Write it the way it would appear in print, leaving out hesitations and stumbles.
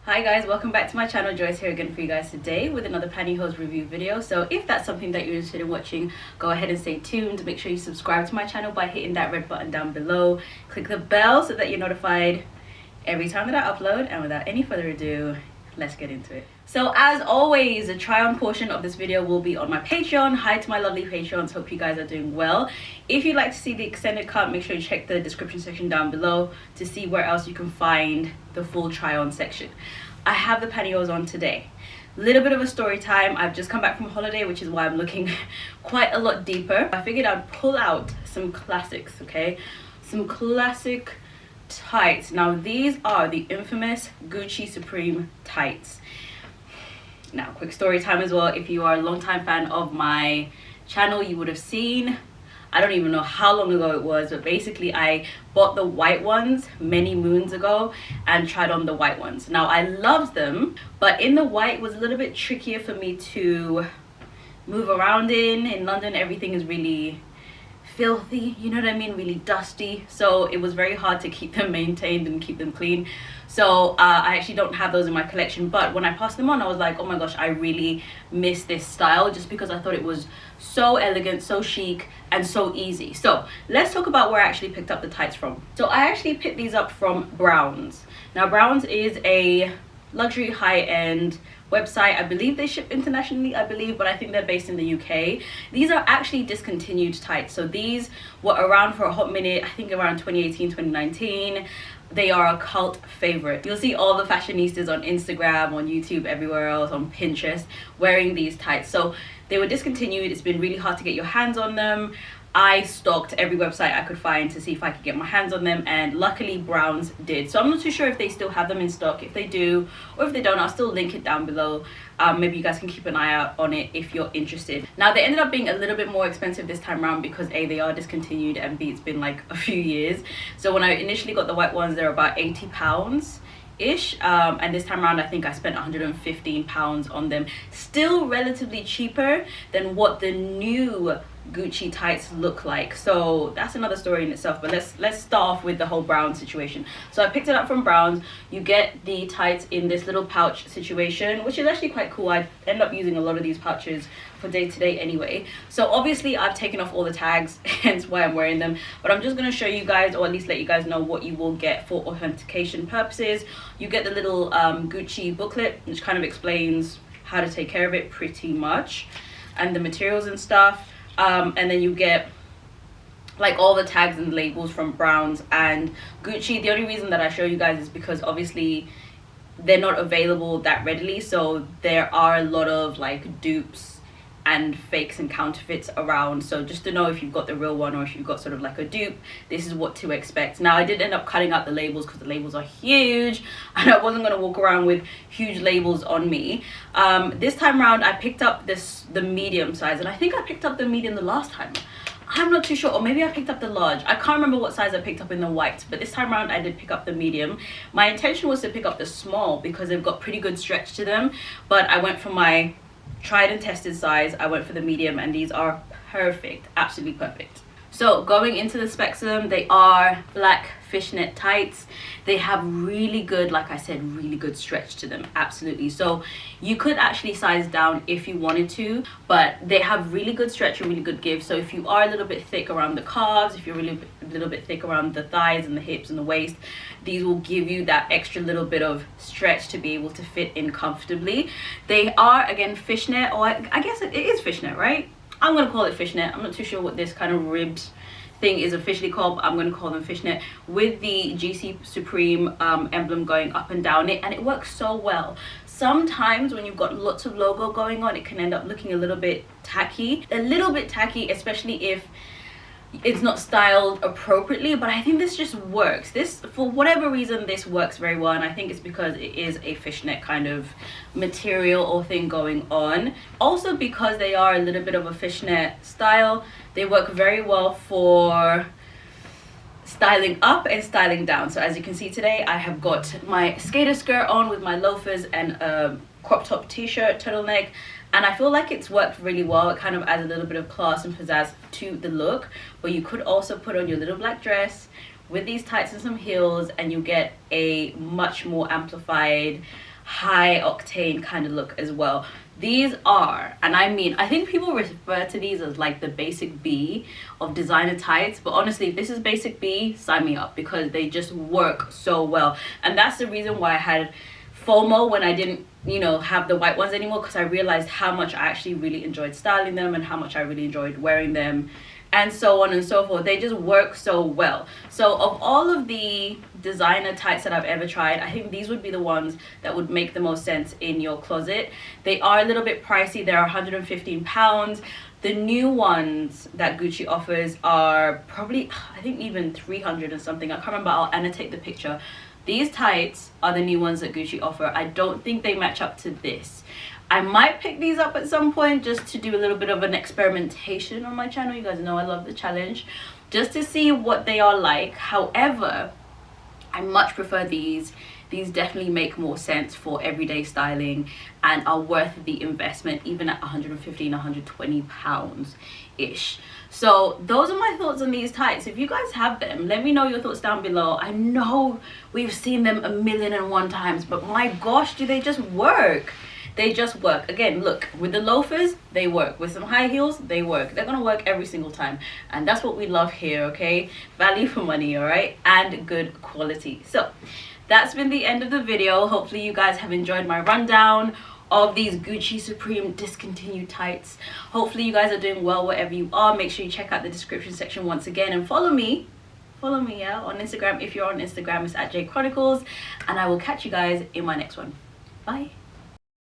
Hi guys, welcome back to my channel. Joyce here again for you guys today with another pantyhose review video. So if that's something that you're interested in watching, go ahead and stay tuned. Make sure you subscribe to my channel by hitting that red button down below. Click the bell so that you're notified every time that I upload. And without any further ado, let's get into it. So as always, the try on portion of this video will be on my Patreon. Hi to my lovely Patreons, hope you guys are doing well. If you'd like to see the extended cut, make sure you check the description section down below to see where else you can find the full try on section. I have the pantyhose on today. Little bit of a story time. I've just come back from holiday, which is why I'm looking quite a lot deeper. I figured I'd pull out some classics, okay? Some classic tights. Now these are the infamous Gucci Supreme tights. Now quick story time as well. If you are a long-time fan of my channel, you would have seen, I don't even know how long ago it was, but basically I bought the white ones many moons ago and tried on the white ones. Now I loved them, but in the white was a little bit trickier for me to move around in London. Everything is really filthy, you know what I mean, really dusty, so it was very hard to keep them maintained and keep them clean. So I actually don't have those in my collection, but when I passed them on, I was like, oh my gosh, I really miss this style, just because I thought it was so elegant, so chic, and so easy. So let's talk about where I actually picked up the tights from. So I actually picked these up from Browns. Now Browns is a luxury high-end website. I believe they ship internationally, but I think they're based in the UK. These are actually discontinued tights, so these were around for a hot minute, I think around 2018, 2019. They are a cult favorite. You'll see all the fashionistas on Instagram, on YouTube, everywhere else, on Pinterest, wearing these tights. So they were discontinued. It's been really hard to get your hands on them. I stalked every website I could find to see if I could get my hands on them, and luckily Browns did. So I'm not too sure if they still have them in stock. If they do, or if they don't, I'll still link it down below. Maybe you guys can keep an eye out on it if you're interested. Now they ended up being a little bit more expensive this time around because A, they are discontinued, and B, it's been like a few years. So when I initially got the white ones, they're about £80 ish, and this time around I think I spent £115 on them. Still relatively cheaper than what the new Gucci tights look like, so that's another story in itself. But let's start off with the whole Brown situation. So I picked it up from Browns. You get the tights in this little pouch situation, which is actually quite cool. I end up using a lot of these pouches for day-to-day anyway. So obviously I've taken off all the tags, hence why I'm wearing them, but I'm just going to show you guys, or at least let you guys know, what you will get for authentication purposes. You get the little Gucci booklet, which kind of explains how to take care of it pretty much, and the materials and stuff. And then you get like all the tags and labels from Browns and Gucci. The only reason that I show you guys is because obviously they're not available that readily, so there are a lot of like dupes and fakes and counterfeits around. So just to know if you've got the real one or if you've got sort of like a dupe, this is what to expect. Now I did end up cutting out the labels because the labels are huge and I wasn't going to walk around with huge labels on me. This time around I picked up the medium size, and I think I picked up the medium the last time. I'm not too sure, or maybe I picked up the large. I can't remember what size I picked up in the white, but this time around I did pick up the medium. My intention was to pick up the small because they've got pretty good stretch to them, but I went for my tried and tested size. I went for the medium, and these are perfect, absolutely perfect. So going into the specs of them, they are black fishnet tights. They have really good, like I said, really good stretch to them, absolutely. So you could actually size down if you wanted to, but they have really good stretch and really good give. So if you are a little bit thick around the calves, if you're really a little bit thick around the thighs and the hips and the waist, these will give you that extra little bit of stretch to be able to fit in comfortably. They are, again, fishnet, or I guess it is fishnet, right? I'm gonna call it fishnet. I'm not too sure what this kind of ribbed thing is officially called, but I'm going to call them fishnet, with the GC Supreme emblem going up and down it, and it works so well. Sometimes when you've got lots of logo going on, it can end up looking a little bit tacky, especially if it's not styled appropriately. But I think this just works. This, for whatever reason, this works very well, and I think it's because it is a fishnet kind of material or thing going on. Also because they are a little bit of a fishnet style, they work very well for styling up and styling down. So as you can see today, I have got my skater skirt on with my loafers and a crop top t-shirt turtleneck, and I feel like it's worked really well. It kind of adds a little bit of class and pizzazz to the look. But you could also put on your little black dress with these tights and some heels, and you get a much more amplified high octane kind of look as well. These are, and I mean, I think people refer to these as like the basic B of designer tights, but honestly, if this is basic B, sign me up, because they just work so well. And that's the reason why I had FOMO when I didn't, you know, have the white ones anymore, because I realized how much I actually really enjoyed styling them and how much I really enjoyed wearing them, and so on and so forth. They just work so well. So of all of the designer tights that I've ever tried, I think these would be the ones that would make the most sense in your closet. They are a little bit pricey. They're 115 pounds. The new ones that Gucci offers are probably, I think, even 300 and something. I can't remember. I'll annotate the picture. These tights are the new ones that Gucci offer. I don't think they match up to this. I might pick these up at some point just to do a little bit of an experimentation on my channel. You guys know I love the challenge, just to see what they are like. However, I much prefer these. These definitely make more sense for everyday styling and are worth the investment, even at 115, 120 pounds ish. So those are my thoughts on these tights. If you guys have them, let me know your thoughts down below. I know we've seen them 1,000,001 times, but my gosh, do they just work? They just work. Again, look, with the loafers, they work. With some high heels, they work. They're gonna work every single time, and that's what we love here, okay? Value for money, all right? And good quality. So that's been the end of the video. Hopefully you guys have enjoyed my rundown of these Gucci Supreme discontinued tights. Hopefully you guys are doing well wherever you are. Make sure you check out the description section once again, and follow me, yeah, on Instagram. If you're on Instagram, it's at Jchronicals, and I will catch you guys in my next one. Bye.